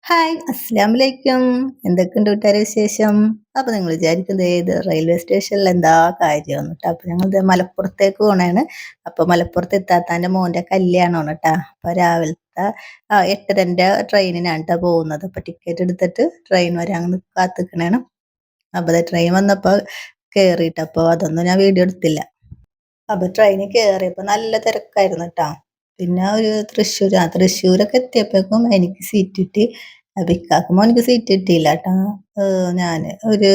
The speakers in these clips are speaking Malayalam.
ഹായ്, അസ്സലാമലൈക്കും. എന്തൊക്കെയുണ്ട് കൂട്ടുകാരെ വിശേഷം? അപ്പൊ നിങ്ങൾ വിചാരിക്കുന്നത് ഇത് റെയിൽവേ സ്റ്റേഷനിൽ എന്താ കാര്യമെന്ന് കേട്ടോ. അപ്പൊ ഞങ്ങൾ മലപ്പുറത്തേക്ക് പോണേണ്. അപ്പൊ മലപ്പുറത്ത് ഇത്താത്താന്റെ മോന്റെ കല്യാണമാണ് കേട്ടോ. അപ്പൊ രാവിലത്തെ 8:30ന്റെ ട്രെയിനിനാണ് കേട്ടോ പോകുന്നത്. അപ്പൊ ടിക്കറ്റ് എടുത്തിട്ട് ട്രെയിൻ വരാൻ കാത്തിക്കണേണ്. അപ്പൊ ട്രെയിൻ വന്നപ്പോ കേറിയിട്ട് അപ്പൊ അതൊന്നും ഞാൻ വീഡിയോ എടുത്തില്ല. അപ്പൊ ട്രെയിനിൽ കേറിയപ്പോ നല്ല തിരക്കായിരുന്നു കേട്ടോ. പിന്നെ ഒരു തൃശ്ശൂരൊക്കെ എത്തിയപ്പോഴേക്കും എനിക്ക് സീറ്റ് കിട്ടി. അപ്പൊ ഇക്കാക്ക് മോനിക്ക് സീറ്റ് കിട്ടിയില്ല കേട്ടോ. ഞാന് ഒരു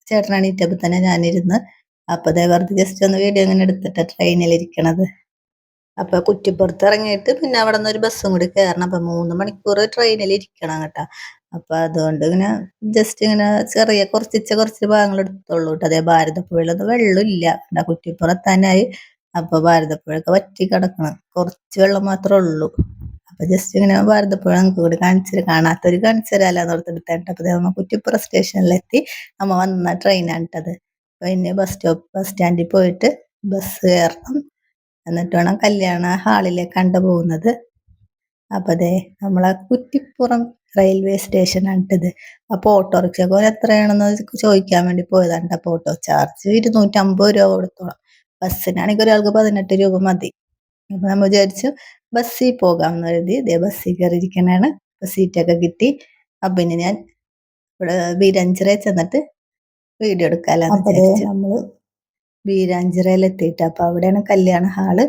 ചേട്ടൻ എണീറ്റപ്പോ തന്നെ ഞാനിരുന്ന്. അപ്പൊ ദേ വെറുതെ ജസ്റ്റ് ഒന്ന് വീഡിയോ ഇങ്ങനെ എടുത്തിട്ട് ട്രെയിനിൽ ഇരിക്കണത്. അപ്പൊ കുറ്റിപ്പുറത്ത് ഇറങ്ങിയിട്ട് പിന്നെ അവിടെ നിന്ന് ഒരു ബസ്സും കൂടി കയറണം. അപ്പൊ 3 മണിക്കൂർ ട്രെയിനിൽ ഇരിക്കണം കേട്ടോ. അപ്പൊ അതുകൊണ്ട് ഇങ്ങനെ ജസ്റ്റ് ഇങ്ങനെ കുറച്ച് ഭാഗങ്ങൾ എടുത്തുള്ളൂ കേട്ടോ. അതേ ഭാരതപ്പുഴയിലൊന്നും വെള്ളമില്ല. കുറ്റിപ്പുറത്താനായി. അപ്പൊ ഭാരതപ്പുഴയൊക്കെ വറ്റി കിടക്കണം. കുറച്ച് വെള്ളം മാത്രമേ ഉള്ളൂ. അപ്പൊ ജസ്റ്റ് ഇങ്ങനെ ഭാരതപ്പുഴ നമുക്ക് കൂടി കാണാത്തവര് കാണിച്ചു തരാലോന്ന് ഓർത്തെടുത്തേട്ട്. അപ്പൊ നമ്മ കുറ്റിപ്പുറ സ്റ്റേഷനിലെത്തി. നമ്മ വന്ന ട്രെയിനാണ് ഇട്ടത്. അപ്പൊ ഇനി ബസ് സ്റ്റാൻഡിൽ പോയിട്ട് ബസ് കയറണം. എന്നിട്ട് വേണം കല്യാണ ഹാളിലേക്കാണ് പോകുന്നത്. അപ്പൊ അതെ നമ്മളെ കുറ്റിപ്പുറം റെയിൽവേ സ്റ്റേഷനാണിട്ടത്. അപ്പൊ ഓട്ടോറിക്ഷക്ക് എത്രയാണെന്ന് ചോദിക്കാൻ വേണ്ടി പോയതാണ്. അപ്പൊ ഓട്ടോ ചാർജ് 250 രൂപ കൊടുത്തോളാം. ബസ്സിനാണെങ്കിൽ ഒരാൾക്ക് 18 രൂപ മതി. അപ്പൊ നമ്മൾ വിചാരിച്ചു ബസ്സിൽ പോകാമെന്ന് കരുതി ഇതേ ബസ്സിൽ കയറിയിരിക്കണാണ്. സീറ്റൊക്കെ കിട്ടി. അപ്പൊ ഇനി ഞാൻ ഇവിടെ ബീരഞ്ചിറ ചെന്നിട്ട് വീഡിയോ എടുക്കാമെന്ന് വിചാരിച്ചു. നമ്മള് ബീരാഞ്ചിറയിലെത്തിയിട്ട് അപ്പൊ അവിടെയാണ് കല്യാണ ഹാള്.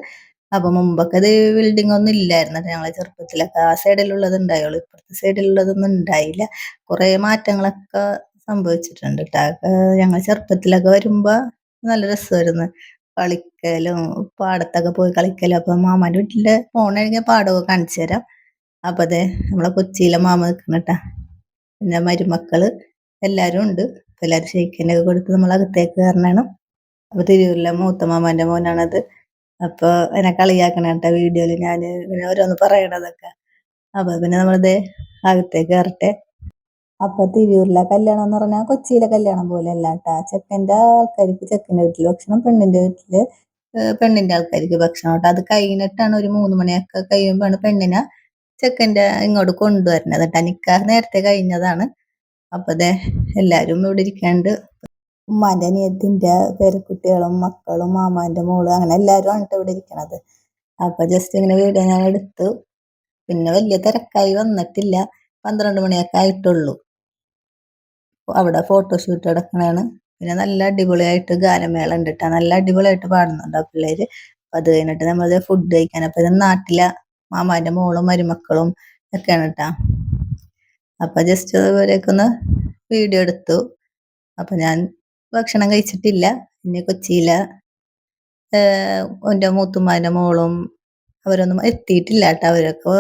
അപ്പൊ മുമ്പൊക്കെ അത് ബിൽഡിംഗ് ഒന്നും ഇല്ലായിരുന്നു. ഞങ്ങളെ ചെറുപ്പത്തിലൊക്കെ ആ സൈഡിലുള്ളത് ഉണ്ടായുള്ളൂ. ഇപ്പുറത്തെ സൈഡിലുള്ളതൊന്നും ഉണ്ടായില്ല. കുറെ മാറ്റങ്ങളൊക്കെ സംഭവിച്ചിട്ടുണ്ട് കേട്ടോ. ഞങ്ങൾ ചെറുപ്പത്തിലൊക്കെ വരുമ്പോ നല്ല രസമായിരുന്നു. കളിക്കലും പാടത്തൊക്കെ പോയി കളിക്കലും. അപ്പൊ മാമാന്റെ വീട്ടില് പോണെങ്കിൽ പാടമൊക്കെ കാണിച്ചു തരാം. അപ്പൊ അതെ നമ്മളെ കൊച്ചിയിലെ മാമ നിൽക്കണട്ടാ. പിന്നെ മരുമക്കള് എല്ലാരും ഉണ്ട്. എല്ലാരും ഷെയ്ക്കനൊക്കെ കൊടുത്ത് നമ്മൾ അകത്തേക്ക് കയറണം. അപ്പൊ തിരൂരിലെ മൂത്ത മാമാന്റെ മോനാണത്. അപ്പൊ എന്നെ കളിയാക്കണ കേട്ടോ വീഡിയോയില് ഞാന് ഇങ്ങനെ ഓരോന്ന് പറയണതൊക്കെ. അപ്പൊ പിന്നെ നമ്മളിത് അകത്തേക്ക് കയറട്ടെ. അപ്പൊ തിരൂരിലെ കല്യാണം എന്ന് പറഞ്ഞാൽ കൊച്ചിയിലെ കല്യാണം പോലെ അല്ല കേട്ടാ. ചെക്കന്റെ ആൾക്കാർക്ക് ചെക്കന്റെ വീട്ടില് ഭക്ഷണം, പെണ്ണിന്റെ വീട്ടില് പെണ്ണിന്റെ ആൾക്കാർക്ക് ഭക്ഷണം കേട്ടോ. അത് കഴിഞ്ഞിട്ടാണ് ഒരു 3 മണിയൊക്കെ കഴിയുമ്പോഴാണ് പെണ്ണിനെ ചെക്കന്റെ ഇങ്ങോട്ട് കൊണ്ടുവരുന്നത് കേട്ടാ. നിക്കാഹ് നേരത്തെ കഴിഞ്ഞതാണ്. അപ്പൊ എല്ലാരും ഇവിടെ ഇരിക്കാണ്ട്. ഉമ്മാന്റെ അനിയത്തിന്റെ പേരക്കുട്ടികളും മക്കളും മാമാന്റെ മോള് അങ്ങനെ എല്ലാരും ആണ് ഇവിടെ ഇരിക്കണത്. അപ്പൊ ജസ്റ്റ് ഇങ്ങനെ വീഡിയോ ഞാൻ എടുത്തു. പിന്നെ വലിയ തിരക്കായി വന്നിട്ടില്ല. 12 മണിയൊക്കെ ആയിട്ടുള്ളൂ. അവിടെ ഫോട്ടോഷൂട്ട് നടക്കണാണ്. പിന്നെ നല്ല അടിപൊളിയായിട്ട് ഗാനമേള ഉണ്ട് കേട്ടോ. നല്ല അടിപൊളിയായിട്ട് പാടുന്നുണ്ട് ആ പിള്ളേര്. അപ്പൊ അത് കഴിഞ്ഞിട്ട് നമ്മൾ ഫുഡ് കഴിക്കാൻ. അപ്പൊ ഇത് നാട്ടിലെ മാമാന്റെ മോളും മരുമക്കളും ഒക്കെയാണ് കേട്ടാ. അപ്പൊ ജസ്റ്റ് ഇവരെയൊക്കെ ഒന്ന് വീഡിയോ എടുത്തു. അപ്പൊ ഞാൻ ഭക്ഷണം കഴിച്ചിട്ടില്ല. പിന്നെ കൊച്ചിയിലെ എൻ്റെ മൂത്തുമ്മാന്റെ മോളും അവരൊന്നും എത്തിയിട്ടില്ല കേട്ടോ. അവരൊക്കെ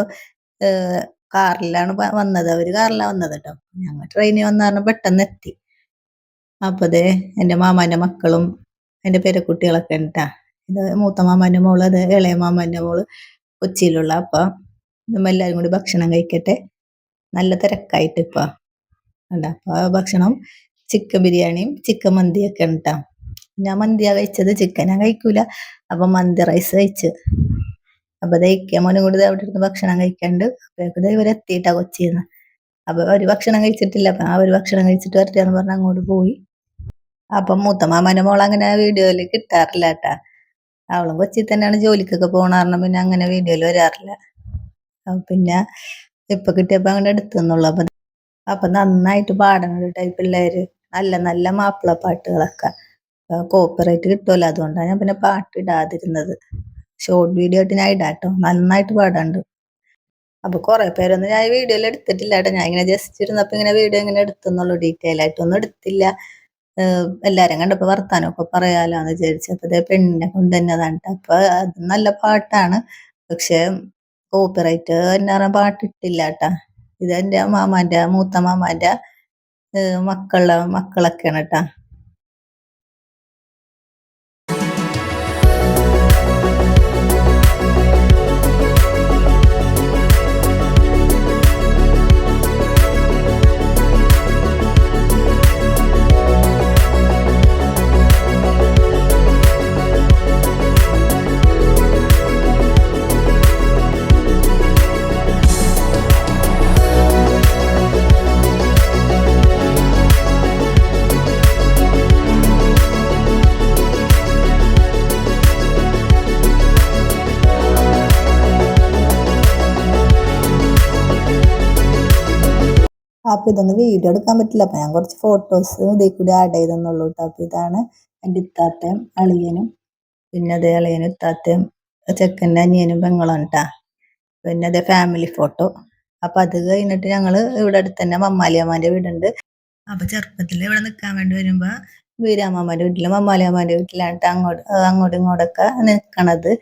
കാറിലാണ് വന്നത്. അവര് കാറിലാണ് വന്നത് കേട്ടോ. ഞങ്ങൾ ട്രെയിനിൽ വന്ന കാരണം പെട്ടെന്ന് എത്തി. അപ്പൊ എൻ്റെ മാമാന്റെ മക്കളും എൻ്റെ പേരക്കുട്ടികളൊക്കെ ഉണ്ടാ. ഇത് മൂത്ത മാമാന്റെ മോള്, അത് ഇളയ മാമാന്റെ മോള് കൊച്ചിയിലുള്ള. അപ്പൊ നമ്മ എല്ലാരും കൂടി ഭക്ഷണം കഴിക്കട്ടെ. നല്ല തിരക്കായിട്ട് ഇപ്പൊ ഉണ്ട്. അപ്പൊ ഭക്ഷണം ചിക്കൻ ബിരിയാണിയും ചിക്കൻ മന്തിയൊക്കെ ഉണ്ടാ. ഞാൻ മന്തിയാ കഴിച്ചത്, ചിക്കൻ ഞാൻ കഴിക്കൂല. അപ്പൊ മന്തി റൈസ് കഴിച്ച്. അപ്പൊ ദഹിക്കാൻ മോനും കൂടി അവിടെ ഇരുന്ന് ഭക്ഷണം കഴിക്കാണ്ട്. അപ്പോഴേക്കും ഇവരെത്തിയിട്ടാ കൊച്ചിന്ന്. അപ്പൊ അവര് ഭക്ഷണം കഴിച്ചിട്ടില്ല. അപ്പൊ അവര് ഭക്ഷണം കഴിച്ചിട്ട് വരട്ടെ എന്ന് പറഞ്ഞ് അങ്ങോട്ട് പോയി. അപ്പൊ മൂത്ത മാമാന്റെ മോൾ അങ്ങനെ വീഡിയോയില് കിട്ടാറില്ല കേട്ടാ. അവളും കൊച്ചി തന്നെയാണ് ജോലിക്കൊക്കെ പോണ കാരണം പിന്നെ അങ്ങനെ വീഡിയോയിൽ വരാറില്ല. പിന്നെ ഇപ്പൊ കിട്ടിയപ്പോ അങ്ങനെ എടുത്തുന്നുള്ളു. അപ്പൊ നന്നായിട്ട് പാടണം കേട്ടോ ഈ പിള്ളേര്. നല്ല നല്ല മാപ്പിള പാട്ടുകളൊക്കെ. കോപ്പിറൈറ്റ് കിട്ടുമല്ലോ, അതുകൊണ്ടാണ് ഞാൻ പിന്നെ പാട്ട് ഇടാതിരുന്നത്. ഷോർട്ട് വീഡിയോ ആയിട്ട് ഞാൻ ഇടാട്ടോ. നന്നായിട്ട് പാടാണ്ട്. അപ്പൊ കുറെ പേരൊന്നും ഞാൻ വീഡിയോയിൽ എടുത്തിട്ടില്ല കേട്ടോ. ഞാൻ ഇങ്ങനെ ജസ്റ്റ് ഇരുന്നപ്പോ ഇങ്ങനെ വീഡിയോ ഇങ്ങനെ എടുത്തുന്നുള്ളൂ. ഡീറ്റെയിൽ ആയിട്ടൊന്നും എടുത്തില്ല. എല്ലാരും കണ്ടപ്പോ വർത്താനമൊക്കെ പറയാലോന്ന് വിചാരിച്ചപ്പോ പെണ്ണിനെ കൊണ്ടുതന്നതാണ്. അപ്പൊ അത് നല്ല പാട്ടാണ്. പക്ഷെ കോപ്പിറൈറ്റ് എന്നാ പാട്ടിട്ടില്ല കേട്ടാ. ഇത് എൻ്റെ മൂത്ത മാമാന്റെ മക്കളൊക്കെയാണ് കേട്ടാ. അപ്പൊ ഇതൊന്നും വീഡിയോ എടുക്കാൻ പറ്റില്ല. അപ്പൊ ഞാൻ കുറച്ച് ഫോട്ടോസ് ഇതിൽ കൂടി ആഡ് ചെയ്തെന്നുള്ളൂ കേട്ടോ. അപ്പൊ ഇതാണ് എൻ്റെ ഇത്താത്തയും അളിയനും, പിന്നെ അതേ അളിയനും ഇത്താത്തയും ചെക്കൻ്റെ അനിയനും പെങ്ങളുമാണ് കേട്ടാ. പിന്നെ അതേ ഫാമിലി ഫോട്ടോ. അപ്പൊ അത് കഴിഞ്ഞിട്ട് ഞങ്ങള് ഇവിടെ അടുത്ത് തന്നെ മമ്മാലിയമ്മാന്റെ വീടുണ്ട്. അപ്പൊ ചെറുപ്പത്തിൽ ഇവിടെ നിൽക്കാൻ വേണ്ടി വരുമ്പോ വീരാമ്മമാരുടെ വീട്ടിലും മമ്മാലിയമ്മാന്റെ വീട്ടിലായിട്ട് അങ്ങോട്ടും ഇങ്ങോട്ടൊക്കെ നിൽക്കണത്.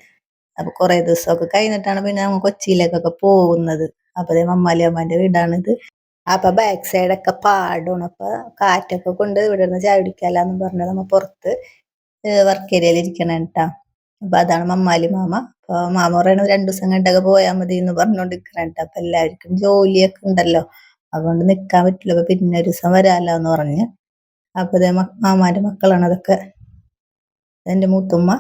അപ്പൊ കുറെ ദിവസമൊക്കെ കഴിഞ്ഞിട്ടാണ് പിന്നെ ഞങ്ങൾ കൊച്ചിയിലേക്കൊക്കെ പോകുന്നത്. അപ്പൊ അതേ മമ്മാലിയമ്മാന്റെ വീടാണിത്. അപ്പൊ ബാക്ക് സൈഡൊക്കെ പാടമാണ്. അപ്പൊ കാറ്റൊക്കെ കൊണ്ട് ഇവിടെ നിന്ന് ചായ കുടിക്കാലാന്ന് പറഞ്ഞ് നമ്മ പുറത്ത് വർക്ക് ഏരിയയിൽ ഇരിക്കണം കേട്ടാ. അപ്പൊ അതാണ് മമ്മാലി മാമ. അപ്പൊ മാമ പറയണത് 2 ദിവസം കഴിഞ്ഞിട്ടൊക്കെ പോയാൽ മതി എന്ന് പറഞ്ഞോണ്ടിരിക്കണ കേട്ടോ. അപ്പൊ എല്ലാവർക്കും ജോലിയൊക്കെ ഉണ്ടല്ലോ, അതുകൊണ്ട് നിക്കാൻ പറ്റില്ല. അപ്പൊ പിന്നെ ഒരു ദിവസം വരാലോ എന്ന് പറഞ്ഞ്. അപ്പൊ ഇതേ മാമാന്റെ മക്കളാണ് അതൊക്കെ. എന്റെ മൂത്തുമ്മ.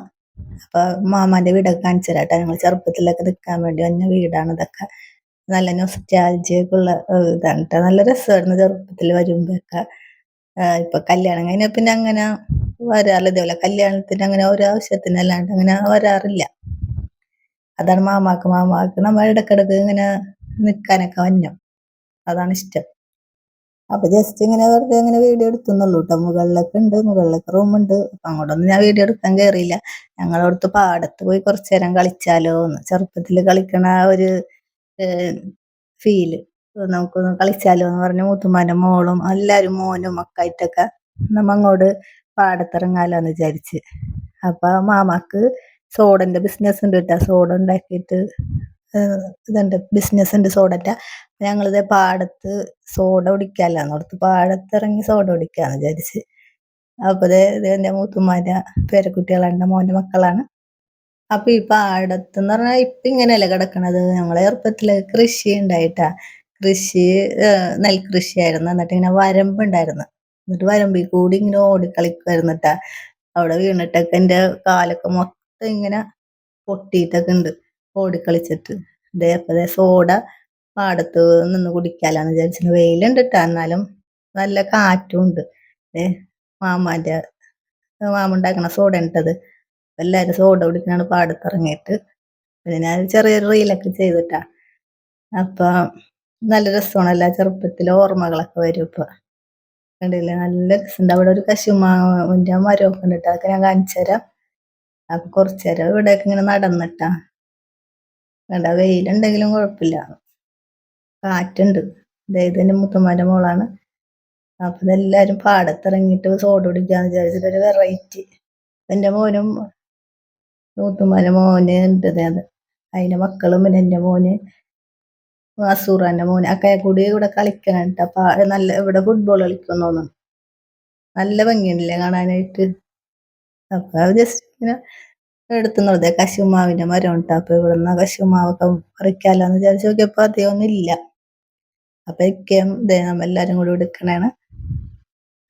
അപ്പൊ മാമാന്റെ വീടൊക്കെ കാണിച്ചു തരാട്ടോ. ഞങ്ങൾ ചെറുപ്പത്തിലൊക്കെ നിൽക്കാൻ വേണ്ടി വന്ന വീടാണ് ഇതൊക്കെ. നല്ല നൊസ്റ്റാൾജിയൊക്കെ ഉള്ള ഇതാണ് ട്ടോ. നല്ല രസമായിരുന്നു ചെറുപ്പത്തിൽ വരുമ്പോഴൊക്കെ. ഇപ്പൊ കല്യാണം കഴിഞ്ഞ പിന്നെ അങ്ങനെ വരാറില്ല. ഇതേപോലെ കല്യാണത്തിന് അങ്ങനെ ഓരോ ആവശ്യത്തിനല്ലാണ്ട് അങ്ങനെ വരാറില്ല. അതാണ് മാമാക്ക് നമ്മൾ ഇടക്കിടക്ക് ഇങ്ങനെ നിൽക്കാനൊക്കെ വന്നു. അതാണ് ഇഷ്ടം. അപ്പൊ ജസ്റ്റ് ഇങ്ങനെ വെറുതെ ഇങ്ങനെ വീഡിയോ എടുത്തുന്നുള്ളൂ കേട്ടോ. മുകളിലൊക്കെ ഉണ്ട്, മുകളിലൊക്കെ റൂമുണ്ട്. അപ്പൊ അങ്ങോട്ടൊന്നും ഞാൻ വീഡിയോ എടുക്കാൻ കയറിയില്ല. ഞങ്ങളവിടുത്തെ പാടത്ത് പോയി കുറച്ചു നേരം കളിച്ചാലോ എന്ന്, ചെറുപ്പത്തിൽ കളിക്കണ ഒരു ഫീല് നമുക്കൊന്ന് കളിച്ചാലോ എന്ന് പറഞ്ഞ മൂത്തുമ്മാന്റെ മോളും എല്ലാരും മോനും ഒക്കെ ആയിട്ടൊക്കെ നമ്മ അങ്ങോട്ട് പാടത്തിറങ്ങാലോ എന്ന് വിചാരിച്ച്. അപ്പൊ മാമാക്ക് സോഡന്റെ ബിസിനസ് ഉണ്ട് കേട്ടോ. സോഡ ഉണ്ടാക്കിയിട്ട് ഇതുണ്ട്, ബിസിനസ് ഉണ്ട് സോഡന്റെ. ഞങ്ങളിത് പാടത്ത് സോഡ കുടിക്കാല്ലാന്ന് ഓർത്ത് പാടത്തിറങ്ങി സോഡ കുടിക്കാന്ന് വിചാരിച്ച്. അപ്പൊ എന്റെ മൂത്തുമ്മാന്റെ പേരക്കുട്ടികളാണ്, മോന്റെ മക്കളാണ്. അപ്പൊ ഈ പാടത്തെന്ന് പറഞ്ഞാൽ ഇപ്പൊ ഇങ്ങനെയല്ല കിടക്കണത്. ഞങ്ങളെ ചെറുപ്പത്തില് കൃഷി ഉണ്ടായിട്ടാ. കൃഷി നെൽകൃഷിയായിരുന്നു. എന്നിട്ട് ഇങ്ങനെ വരമ്പുണ്ടായിരുന്നു. എന്നിട്ട് വരമ്പിൽ കൂടി ഇങ്ങനെ ഓടിക്കളിക്കുമായിരുന്നു ട്ടാ. അവിടെ വീണിട്ടൊക്കെ എന്റെ കാലൊക്കെ മൊത്തം ഇങ്ങനെ പൊട്ടിയിട്ടൊക്കെ ഉണ്ട് ഓടിക്കളിച്ചിട്ട്. അപ്പൊ സോഡ പാടത്ത് നിന്ന് കുടിക്കാലാന്ന് വിചാരിച്ചിട്ട്. വെയിലുണ്ട് ട്ടാ, എന്നാലും നല്ല കാറ്റും ഉണ്ട്. മാമാന്റെ മാമുണ്ടാക്കണ സോഡ ഇട്ടത്. എല്ലാരും സോഡ കുടിക്കണ പാടത്തിറങ്ങിയിട്ട്. പിന്നെ ഞാൻ ചെറിയൊരു റീലൊക്കെ ചെയ്തിട്ടാ. അപ്പൊ നല്ല രസമാണല്ലോ, ചെറുപ്പത്തിലെ ഓർമ്മകളൊക്കെ വരും ഇപ്പൊ. കണ്ടില്ലേ, നല്ല രസമുണ്ട്. അവിടെ ഒരു കശുമാവിന്റെ മരമൊക്കെ ഉണ്ട് ട്ടോ. അതൊക്കെ ഞാൻ കാണിച്ചു തരാം. അപ്പൊ കുറച്ചു നേരം ഇവിടെയൊക്കെ ഇങ്ങനെ നടന്നിട്ടാ. കണ്ട, വെയിലുണ്ടെങ്കിലും കുഴപ്പമില്ല, കാറ്റുണ്ട്. ഇതെന്റെ മുത്തമ്മന്റെ മോളാണ്. അപ്പൊ ഇതെല്ലാരും പാടത്തിറങ്ങിയിട്ട് സോഡ കുടിക്കാന്ന് വിചാരിച്ചിട്ട് ഒരു വെറൈറ്റി. എന്റെ മോനും മൂത്തുമ്മാന്റെ മോന് ഉണ്ട്. അത് അതിന്റെ മക്കളും പിന്നെ എന്റെ മോന് അസൂറാന്റെ മോന് ഒക്കെ കൂടി ഇവിടെ കളിക്കണം കേട്ടോ. അപ്പൊ നല്ല ഇവിടെ ഫുട്ബോൾ കളിക്കും തോന്നുന്നു. നല്ല ഭംഗിയുണ്ടല്ലേ കാണാനായിട്ട്. അപ്പൊ ജസ്റ്റ് ഇങ്ങനെ എടുത്തുന്നത് കശുമാവിന്റെ മരം ഉണ്ടാ. അപ്പൊ ഇവിടുന്ന് കശുമാവൊക്കെ പറിക്കാലോന്ന് വിചാരിച്ചു നോക്കിയപ്പോ അധികമൊന്നും ഇല്ല. അപ്പൊ ഇക്കയും നമ്മ എല്ലാരും കൂടി എടുക്കണേണ്.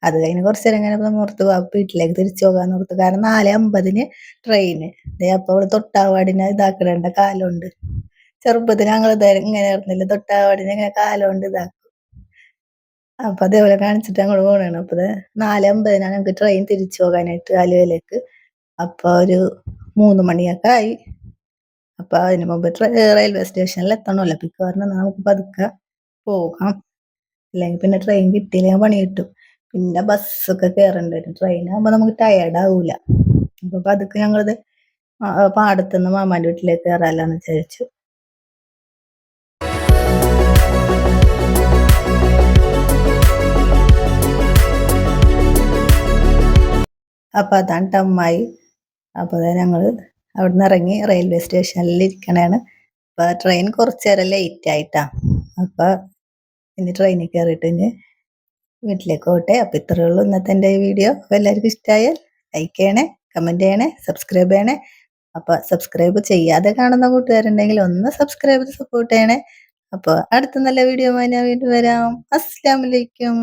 അത് കഴിഞ്ഞ് കുറച്ചു നേരം ഇങ്ങനെ ഓർത്ത് വീട്ടിലേക്ക് തിരിച്ചു പോകാന്ന് ഓർത്ത്. കാരണം 4:50 ട്രെയിന്. അപ്പൊ അവള് തൊട്ടാവാടിനെ ഇതാക്കണേണ്ട കാലുണ്ട്. ചെറുപ്പത്തിൽ ഞങ്ങൾ ഇങ്ങനെ ആയിരുന്നില്ല, തൊട്ടാവാടിനെ ഇങ്ങനെ കാലുകൊണ്ട് ഇതാക്കും. അപ്പൊ അതേപോലെ കാണിച്ചിട്ട് അങ്ങോട്ട് പോകണേണ്. അപ്പൊ 4:50 ഞങ്ങൾക്ക് ട്രെയിൻ തിരിച്ചു പോകാനായിട്ട് ആലുവയിലേക്ക്. അപ്പൊ ഒരു 3 മണിയൊക്കെ ആയി. അപ്പൊ അതിന് മുമ്പ് റെയിൽവേ സ്റ്റേഷനിൽ എത്തണമല്ലോ. അപ്പൊ പറഞ്ഞാൽ നമുക്ക് പതുക്കെ പോകാം, അല്ലെങ്കിൽ പിന്നെ ട്രെയിൻ കിട്ടിയില്ലെങ്കിൽ പണി കിട്ടും. പിന്നെ ബസ്സൊക്കെ കയറേണ്ടി വരും. ട്രെയിൻ ആകുമ്പോ നമുക്ക് ടയേർഡ് ആവൂല. അപ്പൊ പതുക്കെ ഞങ്ങളത് പാടത്തുനിന്ന് മാമാന്റെ വീട്ടിലേക്ക് കയറാലോന്ന് വിചാരിച്ചു. അപ്പൊ അതാണ് ടമ്മായി. അപ്പൊ ഞങ്ങള് അവിടുന്ന് ഇറങ്ങി റെയിൽവേ സ്റ്റേഷനിൽ ഇരിക്കണേണ്. അപ്പൊ ട്രെയിൻ കുറച്ചു നേരം ലേറ്റ് ആയിട്ടാ. അപ്പൊ ഇനി ട്രെയിനിൽ കയറിയിട്ട് ഇനി വീട്ടിലേക്ക് പോട്ടെ. അപ്പൊ ഇത്രയേ ഉള്ളൂ ഇന്നത്തെ എൻ്റെ വീഡിയോ. അപ്പൊ എല്ലാവർക്കും ഇഷ്ടമായാൽ ലൈക്ക് ചെയ്യണേ, കമന്റ് ചെയ്യണേ, സബ്സ്ക്രൈബ് ചെയ്യണേ. അപ്പൊ സബ്സ്ക്രൈബ് ചെയ്യാതെ കാണുന്ന കൂട്ടുകാരുണ്ടെങ്കിൽ ഒന്ന് സബ്സ്ക്രൈബ് സപ്പോർട്ട് ചെയ്യണേ. അപ്പൊ അടുത്ത നല്ല വീഡിയോ ഞാൻ വീണ്ടും വരാം. അസ്സലാമു അലൈക്കും.